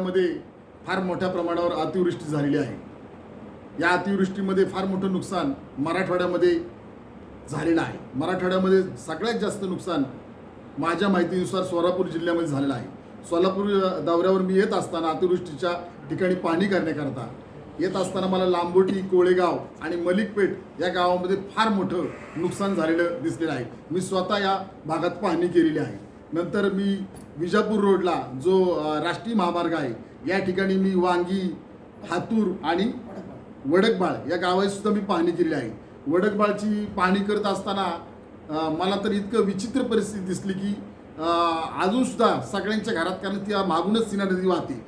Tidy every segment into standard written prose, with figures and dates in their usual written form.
मराठवाड्यामध्ये फार मोठ्या प्रमाणावर अतिवृष्टी झालेली आहे। या अतिवृष्टीमध्ये फार मोठं नुकसान मराठवाड्यामध्ये झालेलं आहे। मराठवाड्यामध्ये सगळ्यात जास्त नुकसान माझ्या माहितीनुसार सोलापूर जिल्ह्यामध्ये झालेलं आहे। सोलापूर दौऱ्यावर मी येत असताना अतिवृष्टीच्या ठिकाणी पाहणी करण्याकरता येत असताना मला लांबोटी, कोळेगाव आणि मलिकपेठ या गावामध्ये फार मोठं नुकसान झालेलं दिसलेलं आहे। मी स्वतः या भागात पाहणी केलेली आहे। नंतर मी विजापूर रोडला जो राष्ट्रीय महामार्ग आहे या ठिकाणी मी वांगी, हातूर आणि वडकबाळ या गावाची सुद्धा मी पाहणी केलेली आहे। वडकबाळची पाहणी करत असताना मला तर इतकं विचित्र परिस्थिती दिसली की अजून सुद्धा सगळ्यांच्या घरात, कारण ती मागूनच सीना नदी वाहते,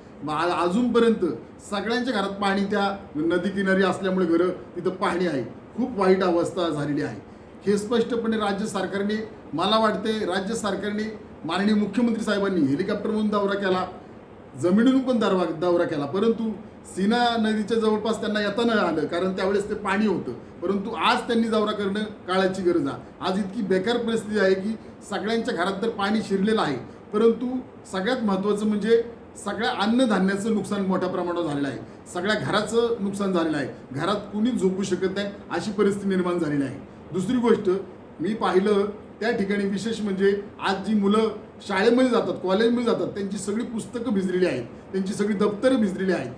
अजूनपर्यंत सगळ्यांच्या घरात पाणी त्या नदी किनारी असल्यामुळे घरं तिथं पाहणी आहे। खूप वाईट अवस्था झालेली आहे। हे स्पष्टपणे राज्य सरकारने, मला वाटते राज्य सरकारने, माननीय मुख्यमंत्री साहेबांनी हेलिकॉप्टरमधून दौरा केला, जमिनीतून पण दौरा केला, परंतु सीना नदीच्या जवळपास त्यांना येता न आलं कारण त्यावेळेस ते पाणी होतं। परंतु आज त्यांनी दौरा करणं काळाची गरज आहे। आज इतकी बेकार परिस्थिती आहे की सगळ्यांच्या घरात तर पाणी शिरलेलं आहे, परंतु सगळ्यात महत्त्वाचं म्हणजे सगळ्या अन्नधान्याचं नुकसान मोठ्या प्रमाणावर झालेलं आहे। सगळ्या घराचं नुकसान झालेलं आहे। घरात कुणीच झोपू शकत नाही अशी परिस्थिती निर्माण झालेली आहे। दुसरी गोष्ट मी पाहिलं त्या ठिकाणी विशेष म्हणजे आज जी मुलं शाळेमध्ये जातात, कॉलेजमध्ये जातात, त्यांची सगळी पुस्तकं भिजलेली आहेत, त्यांची सगळी दप्तरं भिजलेली आहेत,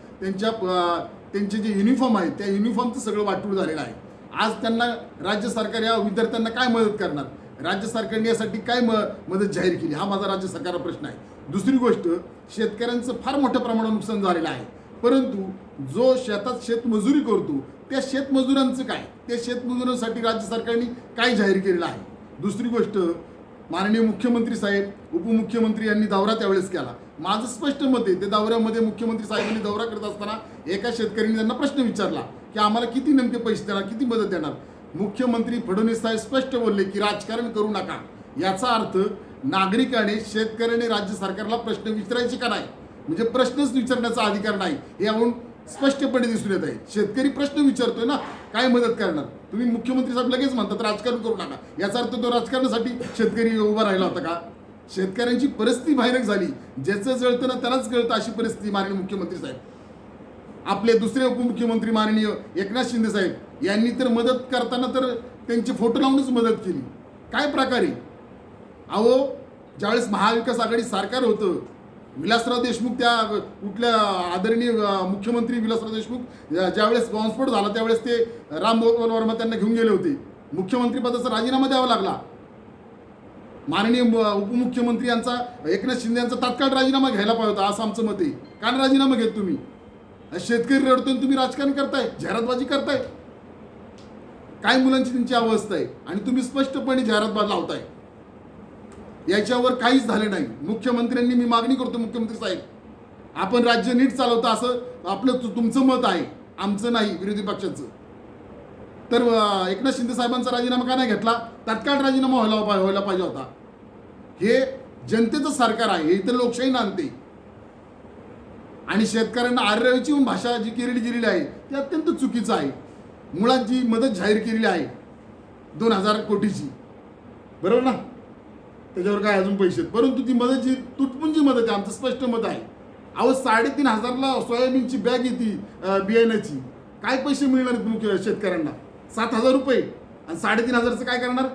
त्यांचे जे युनिफॉर्म आहेत त्या युनिफॉर्मचं सगळं वाटूळ झालेलं आहे। आज त्यांना राज्य सरकार या विद्यार्थ्यांना काय मदत करणार? राज्य सरकारने यासाठी काय मदत जाहीर केली? हा माझा राज्य सरकारला प्रश्न आहे। दुसरी गोष्ट, शेतकऱ्यांचं फार मोठ्या प्रमाणात नुकसान झालेलं आहे, परंतु जो शेतात शेतमजुरी करतो त्या शेतमजुरांचं काय? त्या शेतमजुरांसाठी राज्य सरकारने काय जाहीर केलेलं आहे? दुसरी गोष्ट, माननीय मुख्यमंत्री साहेब, उपमुख्यमंत्री यांनी दौरा त्यावेळेस केला। माझं स्पष्ट मत आहे, त्या दौऱ्यामध्ये मुख्यमंत्री साहेबांनी दौरा करत असताना एका शेतकऱ्यांनी त्यांना प्रश्न विचारला की आम्हाला किती नेमके पैसे देणार, किती मदत देणार? मुख्यमंत्री फडणवीस साहेब स्पष्ट बोलले की राजकारण करू नका। याचा अर्थ नागरिकाने, शेतकऱ्याने राज्य सरकारला प्रश्न विचारायचे का नाही, म्हणजे प्रश्नच विचारण्याचा अधिकार नाही हे यावरून स्पष्टपणे दिसून येत आहे। शेतकरी प्रश्न विचारतोय ना, काय मदत करणार? तुम्ही मुख्यमंत्री साहेब लगेच म्हणतात राजकारण करू नका, याचा अर्थ तो राजकारणासाठी शेतकरी उभा राहिला होता का? शेतकऱ्यांची परिस्थिती भयानक झाली, ज्याचं जळतं ना त्यालाच कळतं अशी परिस्थिती माननीय मुख्यमंत्री साहेब। आपले दुसरे उपमुख्यमंत्री माननीय एकनाथ शिंदे साहेब यांनी तर मदत करताना तर त्यांचे फोटो लावूनच मदत केली। काय प्रकारे? अहो, ज्यावेळेस महाविकास आघाडी सरकार होतं, विलासराव देशमुख, त्या कुठल्या आदरणीय मुख्यमंत्री विलासराव देशमुख ज्यावेळेस बॉम्बस्फोट झाला त्यावेळेस ते राम गोपाल वर्मा त्यांना घेऊन गेले होते। मुख्यमंत्रीपदाचा राजीनामा द्यावा लागला। माननीय उपमुख्यमंत्री यांचा, एकनाथ शिंदे यांचा तात्काळ राजीनामा घ्यायला पाहिजे होता असं आमचं मत आहे। कारण राजीनामा घेत तुम्ही? शेतकरी रडतोय तुम्ही राजकारण करताय, जाहिरातबाजी करताय। काय मुलांची त्यांची अवस्था आहे आणि तुम्ही स्पष्टपणे जाहिरातबाज लावताय। याच्यावर काहीच झालं नाही। मुख्यमंत्र्यांनी, मी मागणी करतो मुख्यमंत्री साहेब, आपण राज्य नीट चालवता असं आपलं तुमचं मत आहे, आमचं नाही, विरोधी पक्षाचं। तर एकनाथ शिंदे साहेबांचा राजीनामा का नाही घेतला? तात्काळ राजीनामा व्हायला पाहिजे होता। हे जनतेचं सरकार आहे, हे इथं लोकशाही नांदते आणि शेतकऱ्यांना आर्यची भाषा जी केलेली आहे ती अत्यंत चुकीचं आहे। मुळात जी मदत जाहीर केलेली आहे 2000 कोटीची, बरोबर ना, त्याच्यावर काय अजून पैसे आहेत, परंतु ती मदत जी तुटपुंजी मदत आहे, आमचं स्पष्ट मत आहे। अहो, 3500ला सोयाबीनची बॅग येते बियाण्याची, काय पैसे मिळणार आहेत शेतकऱ्यांना? 7000 रुपये, आणि 3500चं काय करणार?